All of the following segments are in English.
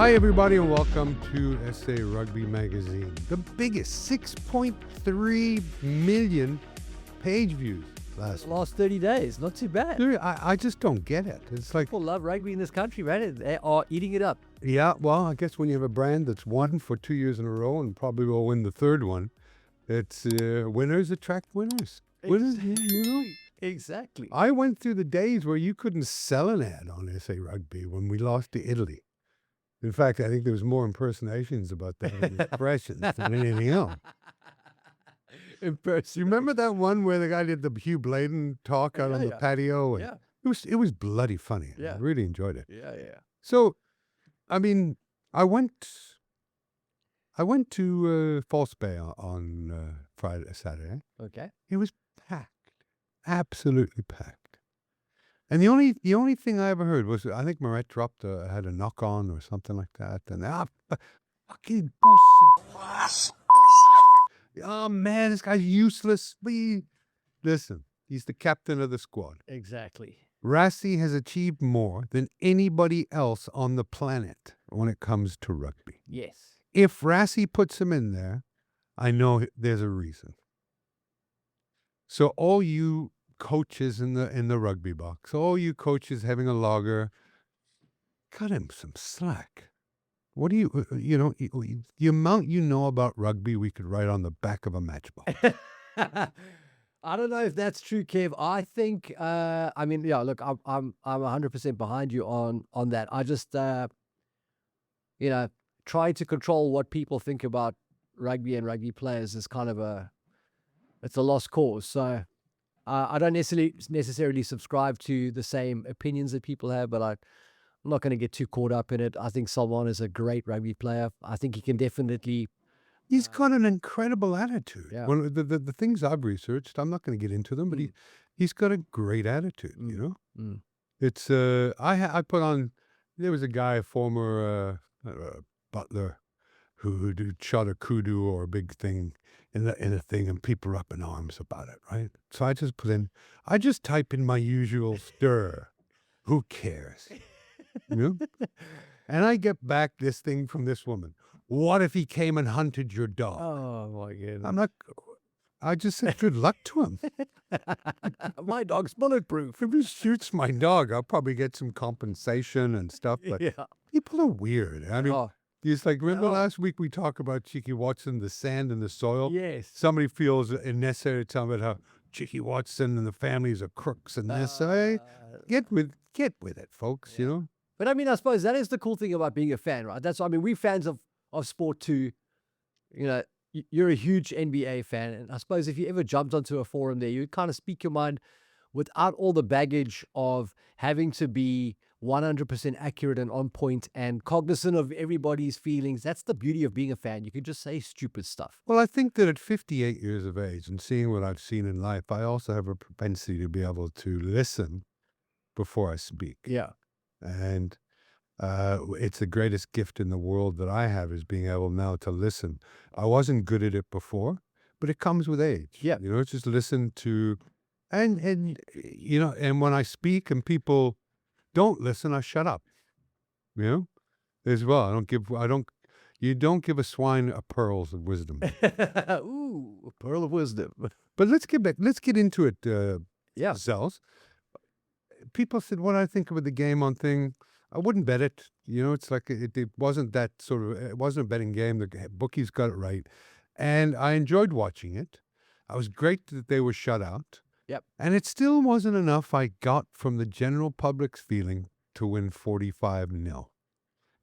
Hi, everybody, and welcome to SA Rugby Magazine. The biggest 6.3 million page views last 30 days. Not too bad. Dude, I just don't get it. It's like, People love rugby in this country, man. They are eating it up. yeah, well, I guess when you have a brand that's won for 2 years in a row and probably will win the third one, it's winners attract winners. Winners, you know. Exactly. I went through the days where you couldn't sell an ad on SA Rugby when we lost to Italy. In fact, I think there was more impersonations about that impressions than anything else. You remember that one where the guy did the Hugh Bladen talk out on the patio? And it was bloody funny. Yeah. I really enjoyed it. Yeah. So, I mean, I went to False Bay on Saturday. Okay. It was packed, absolutely packed. And the only thing I ever heard was, I think Moret had a knock on or something like that. And fucking bullshit. Oh man, this guy's useless. Listen, he's the captain of the squad. Exactly. Rassie has achieved more than anybody else on the planet when it comes to rugby. Yes. If Rassie puts him in there, I know there's a reason. So all you coaches in the rugby box, all you coaches having a lager, cut him some slack. What do the amount you know about rugby, we could write on the back of a matchbox. I don't know if that's true, Kev. I think, look, I'm 100% behind you on that. I just, trying to control what people think about rugby and rugby players is kind of it's a lost cause. So I don't necessarily subscribe to the same opinions that people have, but I'm not going to get too caught up in it. I think Salman is a great rugby player. I think he can definitely... He's got an incredible attitude. Yeah. One of the things I've researched, I'm not going to get into them, but he's got a great attitude, you know? Mm. It's, I put on, there was a guy, a former butler, who shot a kudu or a big thing in a thing, and people are up in arms about it, right? So I just type in my usual stir. Who cares? You know? And I get back this thing from this woman. What if he came and hunted your dog? Oh my goodness. I just said good luck to him. My dog's bulletproof. If he shoots my dog, I'll probably get some compensation and stuff. But people are weird. I mean, it's like, remember last week we talked about Cheeky Watson, the sand and the soil? Yes. Somebody feels it necessary to tell me how Cheeky Watson and the families are crooks and this. Get with it, folks, you know? But I mean, I suppose that is the cool thing about being a fan, right? We're fans of sport too. You know, you're a huge NBA fan. And I suppose if you ever jumped onto a forum there, you'd kind of speak your mind without all the baggage of having to be 100% accurate and on point and cognizant of everybody's feelings. That's the beauty of being a fan. You can just say stupid stuff. Well, I think that at 58 years of age and seeing what I've seen in life, I also have a propensity to be able to listen before I speak. Yeah. And it's the greatest gift in the world that I have, is being able now to listen. I wasn't good at it before, but it comes with age. Yeah. You know, just listen to, and when I speak and people don't listen, I shut up. You know, as well. You don't give a swine a pearls of wisdom. Ooh, a pearl of wisdom. But let's get into it. Yeah. Zells. People said, what I think of the game on thing. I wouldn't bet it. You know, it's like it wasn't that sort of, it wasn't a betting game. The bookies got it right. And I enjoyed watching it. I was great that they were shut out. Yep. And it still wasn't enough I got from the general public's feeling to win 45-0.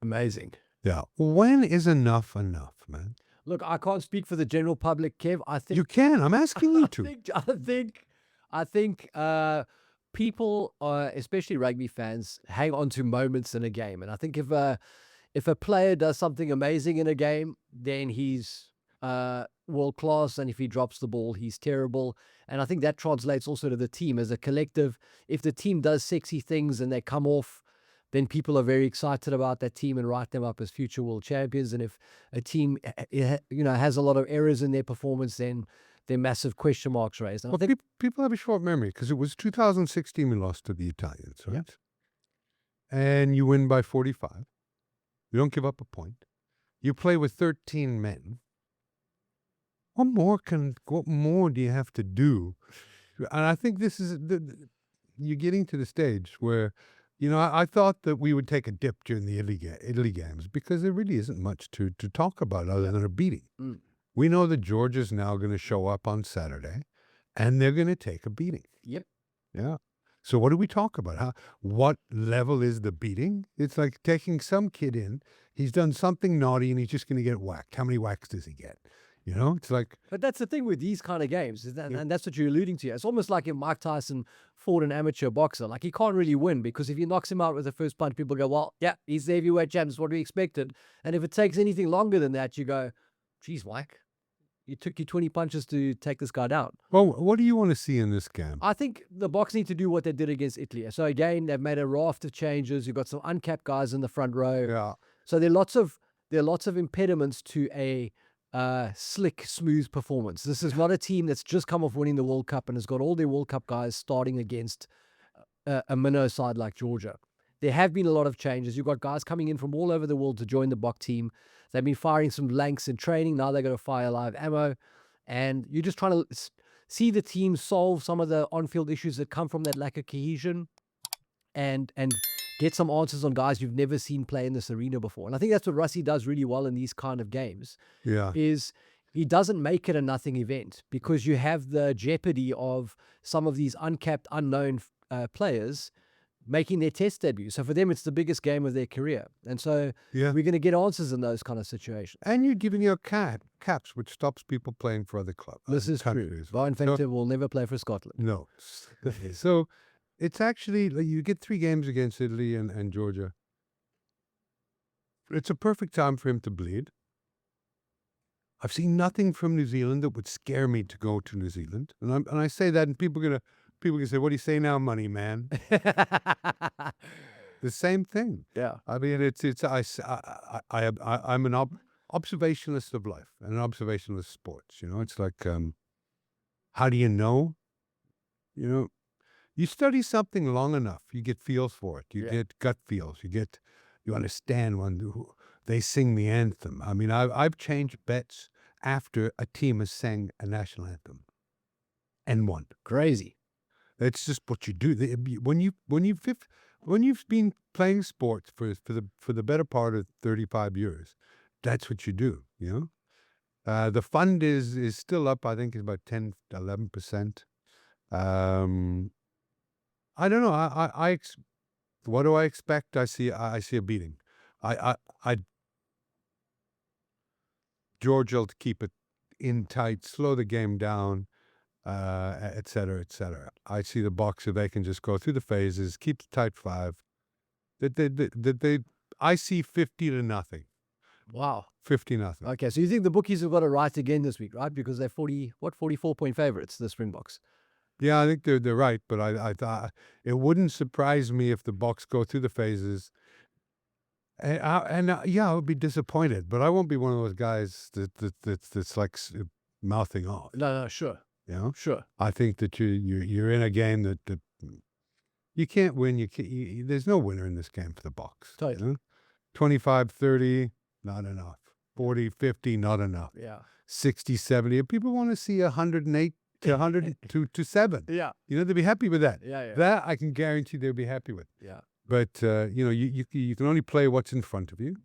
Amazing. Yeah. When is enough, man? Look, I can't speak for the general public, Kev. I think you can. I'm asking you to. I think people, especially rugby fans, hang on to moments in a game. And I think if a player does something amazing in a game, then he's world class, and if he drops the ball, he's terrible. And I think that translates also to the team as a collective. If the team does sexy things and they come off, then people are very excited about that team and write them up as future world champions. And if a team has a lot of errors in their performance, then they're massive question marks raised. Well, people have a short memory, because it was 2016 we lost to the Italians, right? Yeah. And you win by 45. You don't give up a point. You play with 13 men. What more do you have to do? And I think this is you're getting to the stage where, I thought that we would take a dip during the Italy games because there really isn't much to talk about other than a beating. Mm. We know that Georgia's now going to show up on Saturday, and they're going to take a beating. Yep. Yeah. So what do we talk about? What level is the beating? It's like taking some kid in. He's done something naughty, and he's just going to get whacked. How many whacks does he get? It's like. But that's the thing with these kind of games, and that's what you're alluding to. It's almost like if Mike Tyson fought an amateur boxer. Like, he can't really win because if he knocks him out with the first punch, people go, well, yeah, he's the heavyweight champ. That's what we expected. And if it takes anything longer than that, you go, geez, Mike, it took you 20 punches to take this guy down. Well, what do you want to see in this game? I think the Boks need to do what they did against Italy. So again, they've made a raft of changes. You've got some uncapped guys in the front row. Yeah. So there are lots of impediments to a slick, smooth performance. This is not a team that's just come off winning the World Cup and has got all their World Cup guys starting against a minnow side like Georgia. There have been a lot of changes. You've got guys coming in from all over the world to join the Bok team. They've been firing some blanks in training. Now they're going to fire live ammo. And you're just trying to see the team solve some of the on-field issues that come from that lack of cohesion and get some answers on guys you've never seen play in this arena before. And I think that's what Russie does really well in these kind of games. Yeah. Is he doesn't make it a nothing event because you have the jeopardy of some of these uncapped, unknown players making their test debut. So for them, it's the biggest game of their career. And so Yeah. we're going to get answers in those kind of situations. And you're giving your caps, which stops people playing for other clubs. This is true. countries. Varun Venter will never play for Scotland. No. So it's actually, you get 3 games against Italy and Georgia. It's a perfect time for him to bleed. I've seen nothing from New Zealand that would scare me to go to New Zealand. And I say that, and people can say, what do you say now, money man? The same thing. Yeah. I mean, I'm an observationalist of life and an observationalist of sports. It's like, how do you know? You study something long enough, you get feels for it. You get gut feels. You understand when they sing the anthem. I mean, I've changed bets after a team has sang a national anthem and won. Crazy. That's just what you do. When you've been playing sports for the better part of 35 years, that's what you do. The fund is still up. I think it's about 10-11%. I don't know. What do I expect? I see a beating. Georgia will keep it in tight, slow the game down, et cetera, et cetera. I see the Boks, if they can just go through the phases, keep the tight 5. I see 50-0. Wow. 50-0. Okay, so you think the bookies have got it right again this week, right? Because they're 44-point favorites, the Springboks. Yeah, I think they're right, but I thought it wouldn't surprise me if the Boks go through the phases. And I would be disappointed, but I won't be one of those guys that's like mouthing off. No, sure. Sure. I think that you're in a game that you can't win. There's no winner in this game for the Boks. Totally. 25-30, not enough. 40-50, not enough. Yeah. 60-70. People want to see 108 to 100 to 7. Yeah. They'll be happy with that. Yeah. That I can guarantee they'll be happy with. Yeah. But you can only play what's in front of you,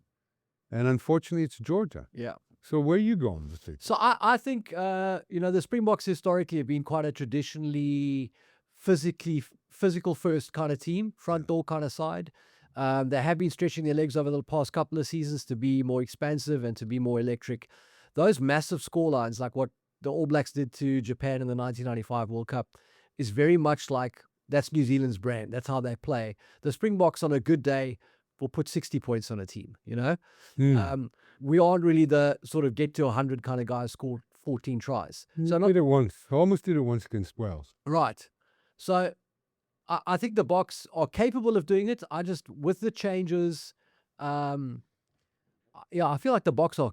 and unfortunately, it's Georgia. Yeah. So where are you going this week? So I think the Springboks historically have been quite a traditionally physical first kind of team, front door kind of side. They have been stretching their legs over the past couple of seasons to be more expansive and to be more electric. Those massive scorelines, like what the All Blacks did to Japan in the 1995 World Cup, is very much like that's New Zealand's brand. That's how they play. The Springboks on a good day will put 60 points on a team, we aren't really the sort of get to 100 kind of guys scored 14 tries. So Did it once. Almost did it once against Wales. Right. So I think the Boks are capable of doing it. I just, with the changes, I feel like the Boks are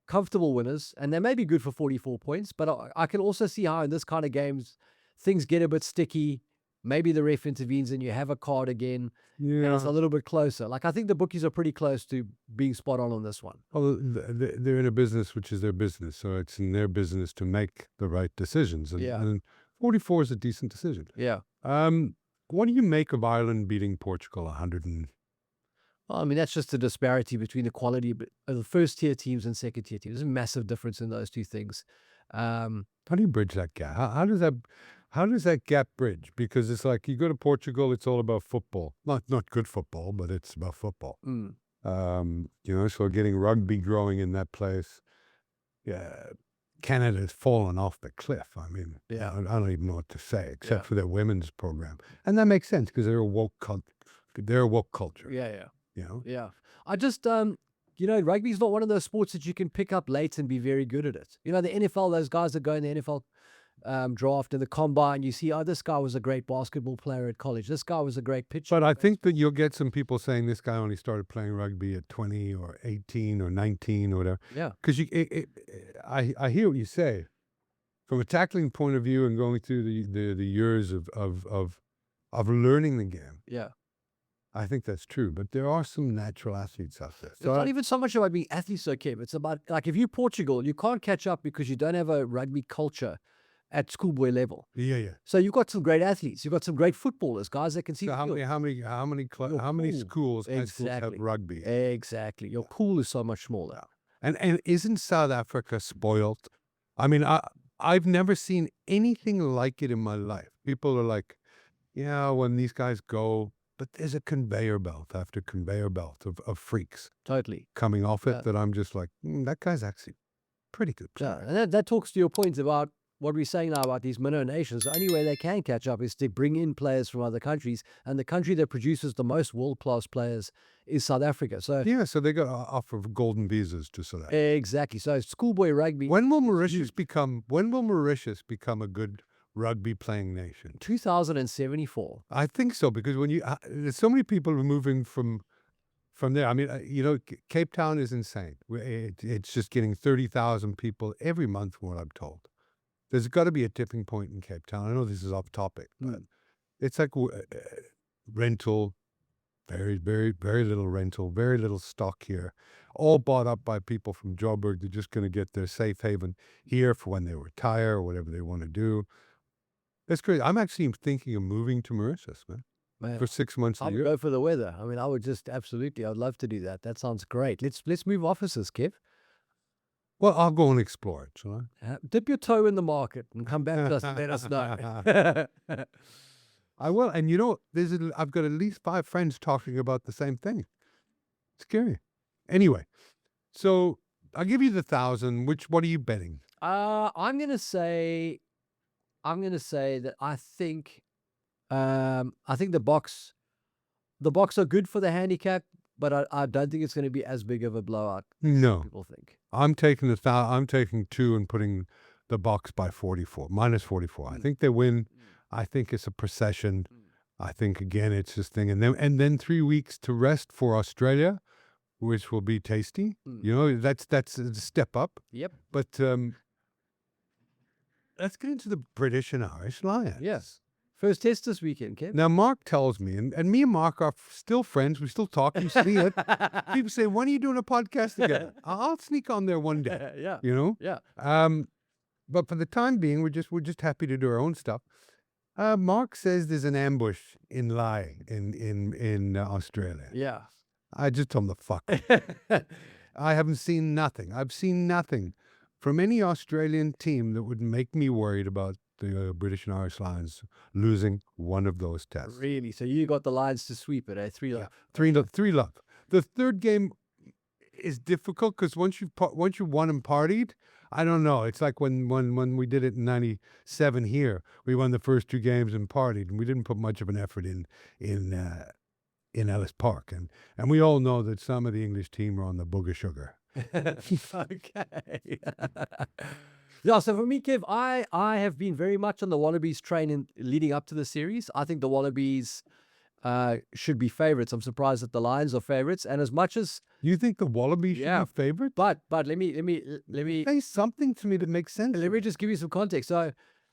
comfortable winners, and they may be good for 44 points, but I can also see how in this kind of games, things get a bit sticky. maybe the ref intervenes and you have a card again, and it's Yeah. a little bit closer. Like, I think the bookies are pretty close to being spot on this one. Well, they're in a business which is their business, so it's in their business to make the right decisions. Yeah. And 44 is a decent decision. Yeah. What do you make of Ireland beating Portugal 100 and... Well, I mean, that's just the disparity between the quality of the first-tier teams and second-tier teams. There's a massive difference in those two things. How do you bridge that gap? How does that gap bridge? Because it's like you go to Portugal, it's all about football. Not good football, but it's about football. Mm. So getting rugby growing in that place, yeah, Canada's fallen off the cliff. I mean, Yeah. I don't even know what to say except Yeah. for their women's program, and that makes sense because they're a woke culture. Yeah. You know, Yeah. I just, rugby's not one of those sports that you can pick up late and be very good at it. You know, the NFL, those guys that go in the NFL draft and the combine, you see, oh, this guy was a great basketball player at college. This guy was a great pitcher. but I think that you'll get some people saying this guy only started playing rugby at 20 or 18 or 19 or whatever. Yeah. Because I hear what you say, from a tackling point of view and going through the years of learning the game. Yeah. I think that's true, but there are some natural athletes out there. It's not even so much about being athletes, though, Kev. It's about, like, if you're Portugal, you can't catch up because you don't have a rugby culture at schoolboy level. Yeah. So you've got some great athletes. You've got some great footballers, guys that can see So the how field. many Your schools, pool. high schools have Exactly. rugby? Exactly. Your pool is so much smaller. And isn't South Africa spoiled? I mean, I've never seen anything like it in my life. People are like, yeah, when these guys go, but there's a conveyor belt after conveyor belt of freaks Totally. coming off it Yeah. that I'm just like, that guy's actually pretty good Yeah. player. And that talks to your point about what we're saying now about these minnow nations. The only way they can catch up is to bring in players from other countries. And the country that produces the most world-class players is South Africa. So Yeah, so they got to offer golden visas to South Africa. exactly. So schoolboy rugby, When will Mauritius become a good rugby playing nation? 2074. I think so, because when there's so many people moving from there. I mean, Cape Town is insane. It's just getting 30,000 people every month, from what I'm told. There's got to be a tipping point in Cape Town. I know this is off topic, but it's like rental, very, very, very little rental, very little stock here, all bought up by people from Joburg. They're just going to get their safe haven here for when they retire or whatever they want to do. That's crazy. I'm actually thinking of moving to Mauritius, man, Man, for 6 months I a would year. go for the weather. I mean, I would just absolutely, I'd love to do that. That sounds great. Let's move offices, Kev. Well, I'll go and explore it, shall Dip your toe in the market and come back to us and let us know. I will. And I've got at least 5 friends talking about the same thing. Scary. Anyway, so I'll give you the 1,000. What are you betting? I'm gonna say that I think the Boks are good for the handicap, but I don't think it's going to be as big of a blowout as No, people think. I'm taking I'm taking 2 and putting the Boks by 44, minus 44. I think they win. I think it's a procession. I think, again, it's this thing. And then 3 weeks to rest for Australia, which will be tasty. That's a step up. Yep. But let's get into the British and Irish Lions. Yes. First test this weekend, Kev. Now, Mark tells me, and me and Mark are still friends. We still talk. You see it. People say, when are you doing a podcast together? I'll sneak on there one day, Yeah. Yeah. But for the time being, we're just happy to do our own stuff. Mark says there's an ambush in Lie in Australia. Yeah. I just told him to fuck. I haven't seen nothing. I've seen nothing from any Australian team that would make me worried about the British and Irish Lions losing one of those tests. Really? So you got the Lions to sweep it, eh? 3-0. 3-0. The third game is difficult because once you won and partied, I don't know. It's like when we did it in '97 here. We won the first 2 games and partied, and we didn't put much of an effort in Ellis Park, and we all know that some of the English team are on the booger sugar. Okay. Yeah, so for me, Kev, I have been very much on the Wallabies train in leading up to the series. I think the Wallabies should be favourites. I'm surprised that the Lions are favourites. And as much as You think the Wallabies should Yeah. be favourite? but let me Say something to me that makes sense. just give you some context. So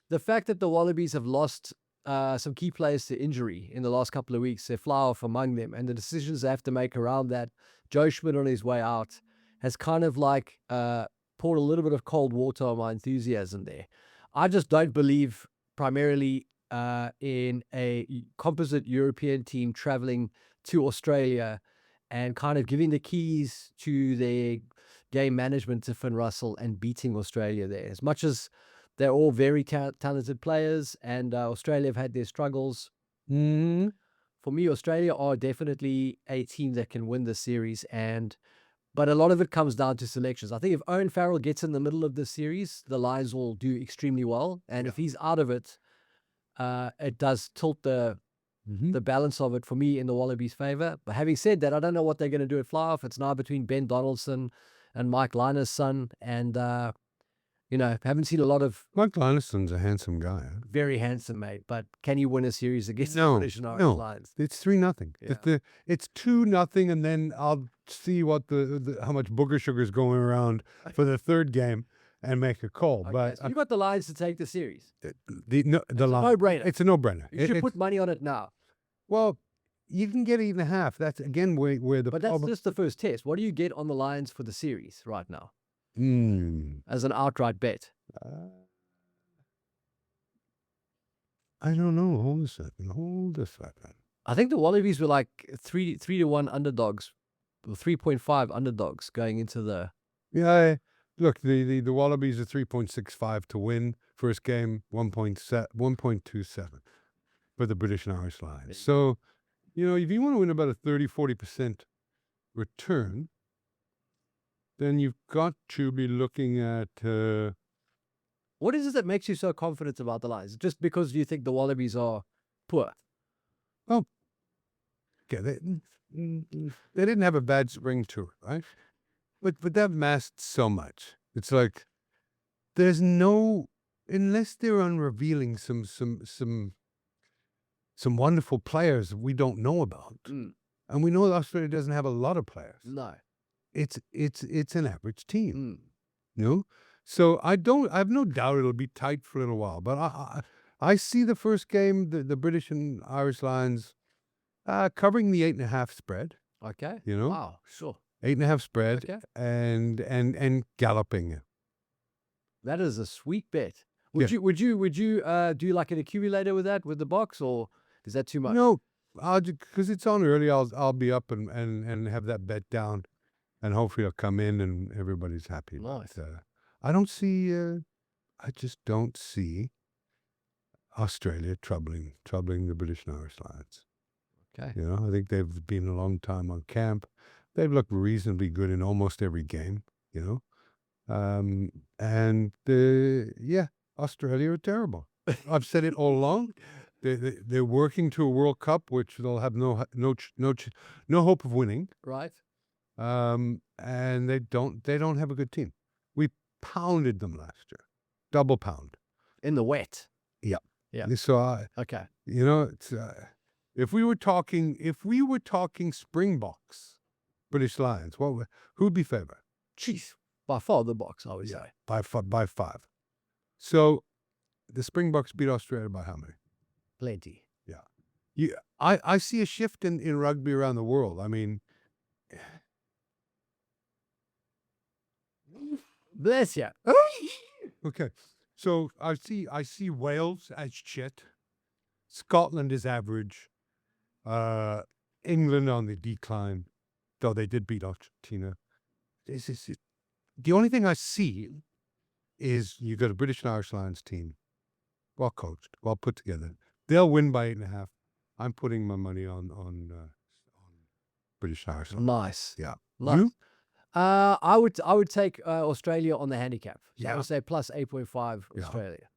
the fact that the Wallabies have lost some key players to injury in the last couple of weeks. They fly off among them, and the decisions they have to make around that. Joe Schmidt on his way out has kind of like poured a little bit of cold water on my enthusiasm there. I just don't believe primarily in a composite European team traveling to Australia and kind of giving the keys to their game management to Finn Russell and beating Australia there. As much as they're all very talented players, and Australia have had their struggles. Mm-hmm. For me, Australia are definitely a team that can win the series, but a lot of it comes down to selections. I think if Owen Farrell gets in the middle of the series, the Lions will do extremely well, and if he's out of it, it does tilt the balance of it for me in the Wallabies' favor. But having said that, I don't know what they're going to do at fly-off. It's now between Ben Donaldson and Mike Liner's son, and haven't seen a lot of. Mike Linerson's a handsome guy. Huh? Very handsome, mate. But can he win a series against the British and Irish Lions? It's 3-0. Yeah. It's 2-0, and then I'll see what how much booger sugar's going around for the third game and make a call. Okay, but so you got the Lions to take the series. the No-brainer. It's a no-brainer. You should put money on it now. Well, you can get 8.5. That's again where the But that's just the first test. What do you get on the Lions for the series right now as an outright bet? I don't know. Hold a second. I think the Wallabies were like 3-1 underdogs, or 3.5 underdogs going into the. Yeah, look, the Wallabies are 3.65 to win. First game 1.27 for the British and Irish Lions. So, if you want to win about a 30-40% return, then you've got to be looking at. What is it that makes you so confident about the Lions? Just because you think the Wallabies are poor? Well, okay, they didn't have a bad spring tour, right? But that masked so much. It's like there's no, unless they're unrevealing some wonderful players we don't know about, and we know that Australia doesn't have a lot of players. No, it's an average team. So I have no doubt it'll be tight for a little while. But I see the first game, the British and Irish Lions covering the 8.5 spread. Okay. Wow, sure. 8.5 spread, Okay. and galloping. That is a sweet bet. Would you do like an accumulator with that, with the Boks, or is that too much? No, because it's on early. I'll be up and have that bet down, and hopefully I'll come in and everybody's happy. Nice. But, I don't see. I just don't see Australia troubling the British and Irish Lions. Okay. I think they've been a long time on camp. They've looked reasonably good in almost every game. Australia are terrible. I've said it all along. They're working to a World Cup, which they'll have no hope of winning. Right. And they don't have a good team. We pounded them last year, double pound in the wet. Yeah. Yeah. So okay. It's if we were talking springboks, British Lions, who'd be favourite? Jeez, by far the Boks, I would say. By 5. So the Springboks beat Australia by how many? Plenty. Yeah. I see a shift in rugby around the world. I mean, bless you. Okay. So I see Wales as shit. Scotland is average. England on the decline, though they did beat Argentina. The only thing I see is you got a British and Irish Lions team, well coached, well put together. They'll win by 8.5. I'm putting my money on British and Irish Lions. Nice. Yeah. Nice. You? I would take Australia on the handicap. So I would say plus 8.5 Australia.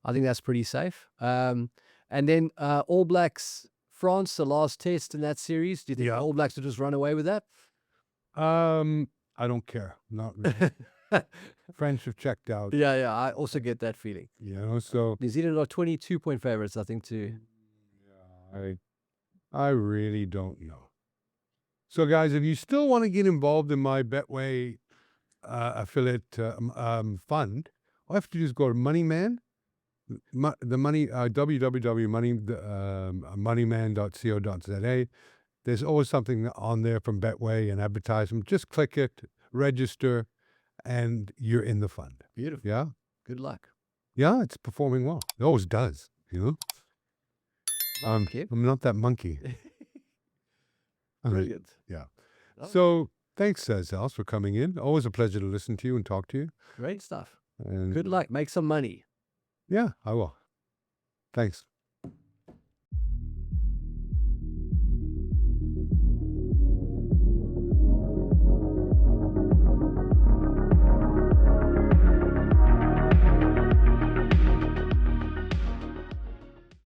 I think that's pretty safe. And then All Blacks France, the last test in that series. Do you think All Blacks will just run away with that? I don't care. Not really. French have checked out. Yeah. I also get that feeling. So New Zealand are 22-point favorites, I think, too. Yeah, I really don't know. So, guys, if you still want to get involved in my Betway affiliate fund, all you have to do is go to MoneyMan, The money, www.moneyman.co.za. There's always something on there from Betway and advertisement. Just click it, register, and you're in the fund. Beautiful. Yeah? Good luck. Yeah, it's performing well. It always does, Okay. I'm not that monkey. Brilliant. Yeah. Lovely. So thanks, Zels, for coming in. Always a pleasure to listen to you and talk to you. Great stuff. And Good luck. Make some money. yeah, I will. Thanks.